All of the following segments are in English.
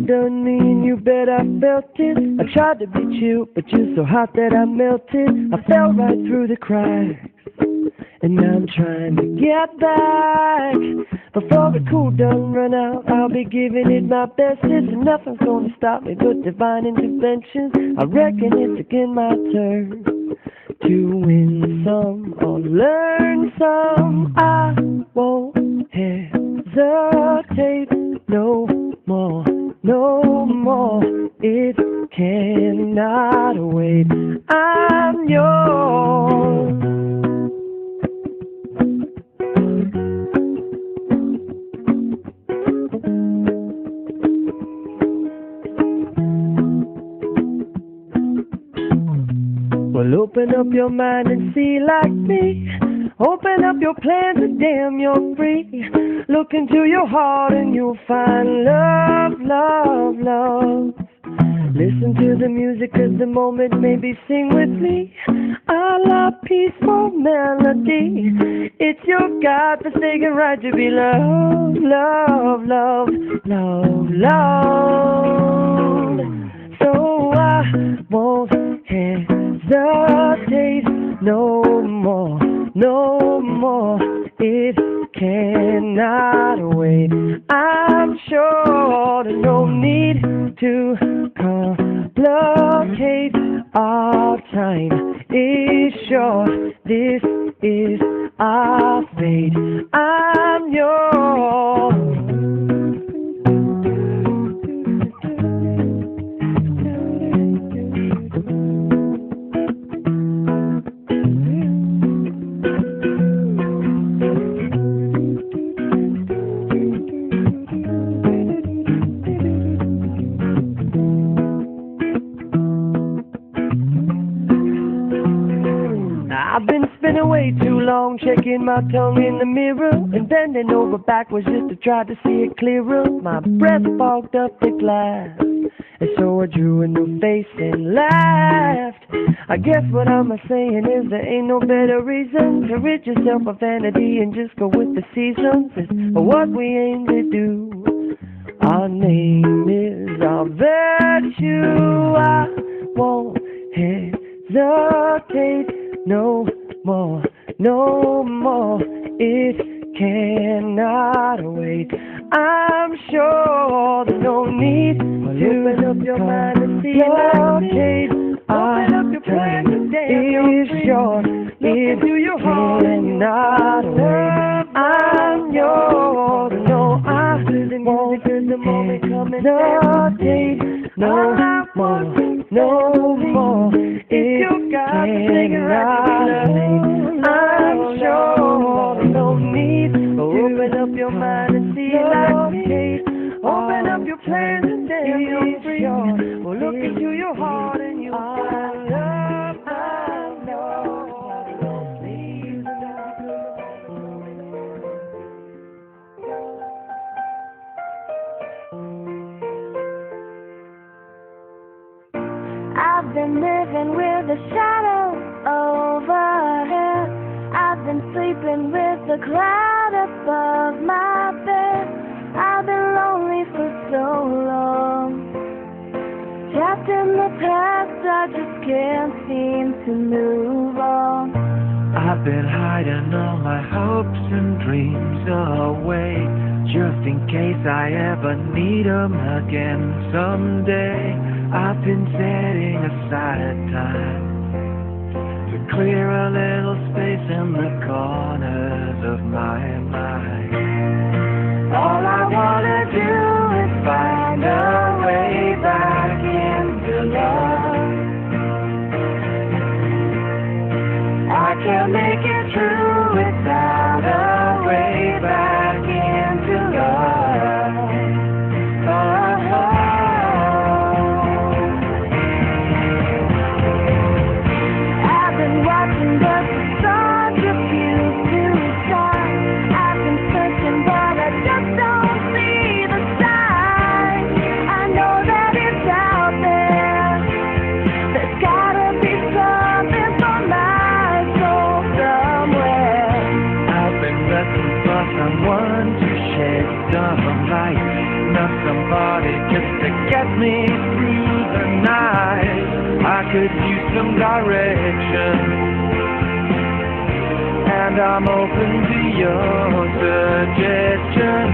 done me and you bet I felt it. I tried to be chill, but you're so hot that I melted. I fell right through the cracks, and now I'm trying to get back. Before the cool done run out, I'll be giving it my best. Listen, nothing's gonna stop me but divine intervention. I reckon it's again my turn to win some or learn some. I won't hesitate no more, no more. It cannot wait. I'm yours. Well, open up your mind and see like me. Open up your plans and damn, you're free. Look into your heart and you'll find love, love, love. Listen to the music 'cause the moment, maybe sing with me. I love peaceful melody. It's your God-forsaken right to be loved, love, love, love, love. So I won't hesitate no more, no more. It cannot wait. I'm sure there's no need to complicate. Our time is short. This is our fate. I'm yours. I've been spinning way too long, checking my tongue in the mirror and bending over backwards just to try to see it clearer. My breath fogged up the glass, and so I drew a new face and laughed. I guess what I'm saying is there ain't no better reason to rid yourself of vanity and just go with the seasons. It's what we aim to do. Our name is our virtue. I won't hesitate no more, no more. It cannot wait. I'm sure there's no need to open up your mind and see like open up your plan today. It's short. It cannot wait. I'm yours. No, I won't hesitate no more, no more. It cannot wait. I'm sure there's no need to open up your mind and see like me. Open up your plans and then you're free. Well, look into your heart and you'll find love. I know. Please I've been living with a shadow overhead. I've been sleeping with a cloud above my bed. I've been lonely for so long. Trapped in the past, I just can't seem to move on. I've been hiding all my hopes and dreams away, just in case I ever need 'em again someday. I've been setting aside time to clear a little space in the corners of my mind. All I wanna do is find a way back into love. I can't make it through without a way back into love. I've been watching but the stars refuse to shine. I've been searching but I just don't see the sign. I know that it's out there. There's gotta be something for my soul somewhere. I've been looking for someone to shed some light, not somebody just to me through the night. I could use some direction, and I'm open to your suggestion.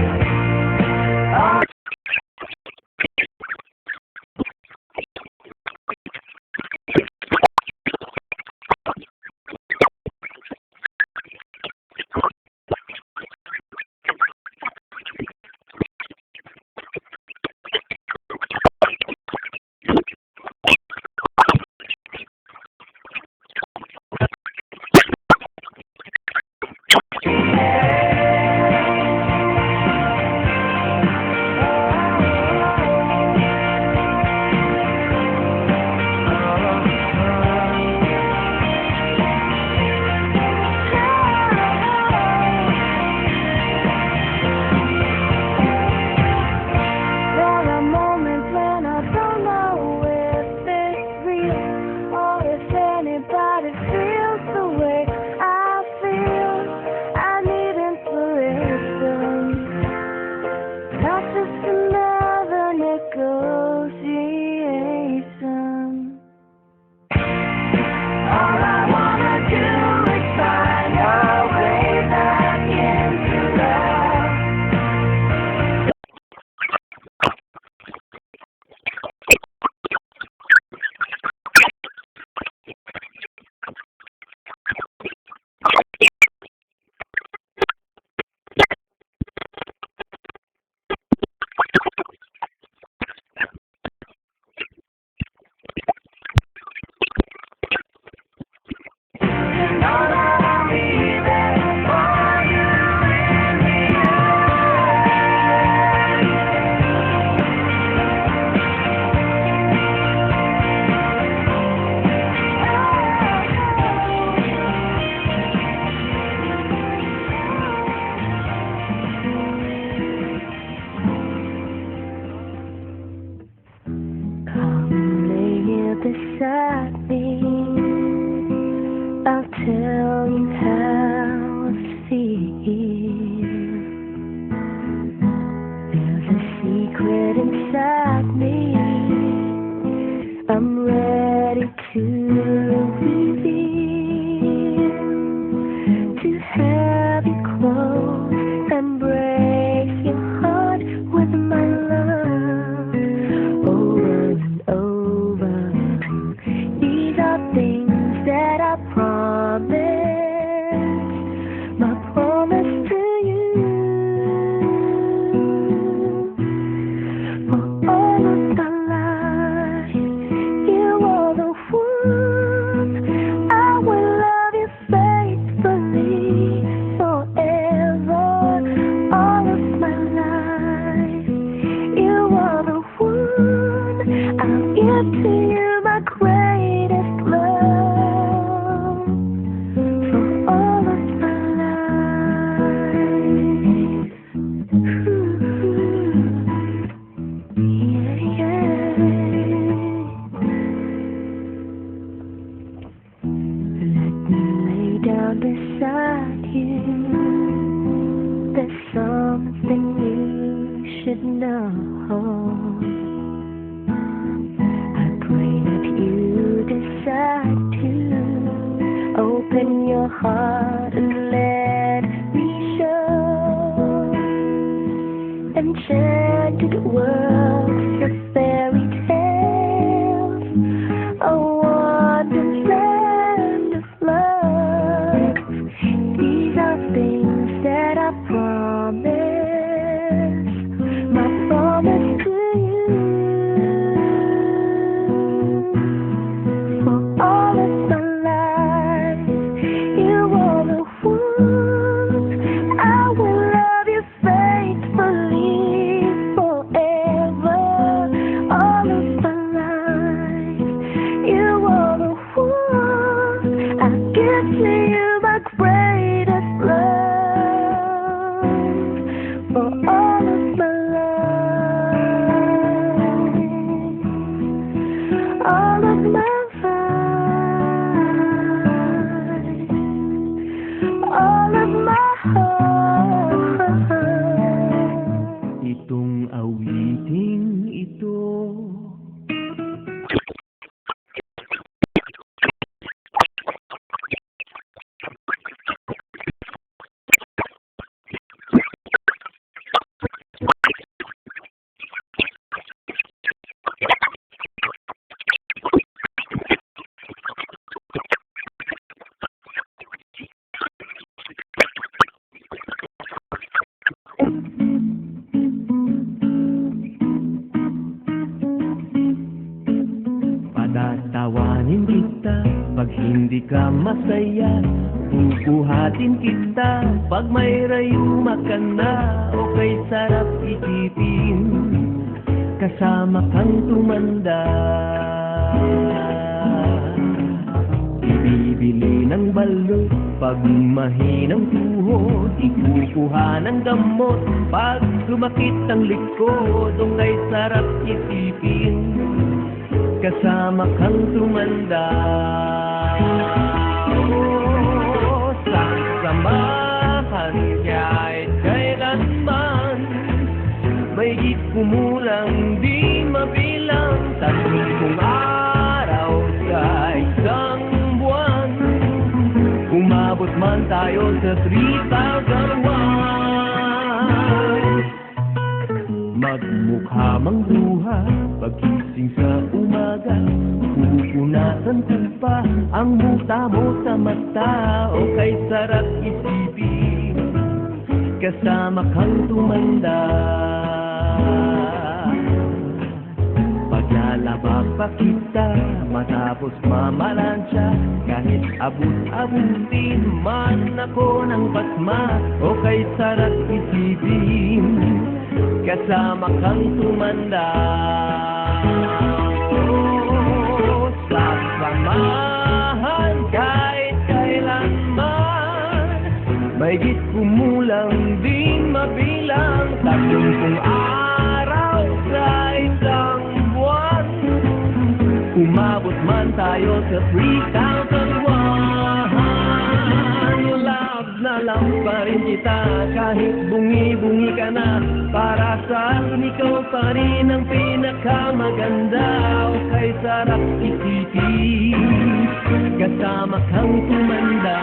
Beside me, I'll tell you how I feel. There's a secret inside me I'm ready to reveal. To have you close and break your heart with my love over and over. These are things that I promise, my promise to you. For all of my life, you are the one. I will love you faithfully forever. All of my life, you are the one. I'll give to you my greatest love for all of my life. Yeah, yeah. Let me lay down beside you. There's something you should know. Decide to open your heart and let me show enchanted worlds of fairy tales, a wonderland of love. These are things that I promise, my promise to you. All of my life, you are the one. I will love you faithfully forever. All of my life, you are the one. I give to you my greatest love for all of my life. All of my all of my heart. Itong awiting ito kita pag hindi ka masaya. Bubuhatin kita pag may rayuma ka na. Okay, sarap isipin kasama kang tumanda. Ibibili ng balot pag mahinang tuhod. Ikukuha ng gamot pag sumakit ang likod. Okay, sarap isipin kasama kang tumanda. Oh, sasamahan kahit kailanman. May di kumulang di mabilang. 30 araw sa isang buwan. Umabot man tayo sa 3,001. Magmukha mang duha pagising sa umaga. Pupunasan ko pa ang muta mo sa mata. Okay, sarap isipin kasama kang tumanda. Paglalaba pa kita matapos mamalansya. Kahit abot-abutin man ako ng basma. Okay, sarap isipin kasama kang tumanda. Oh, sasamahan kahit kailanman. May di kumulang di mabilang. 30 araw sa isang buwan. Umabot man tayo sa 3,001. Love na love pa rin kita kahit bungi-bungi ka na. Para sa akin ikaw pa rin ang pinakamaganda. Okay, sarap isipin kasama kang tumanda.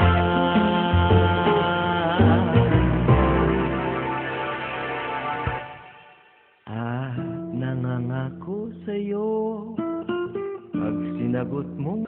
Nangangako sa'yo pag sinagot mo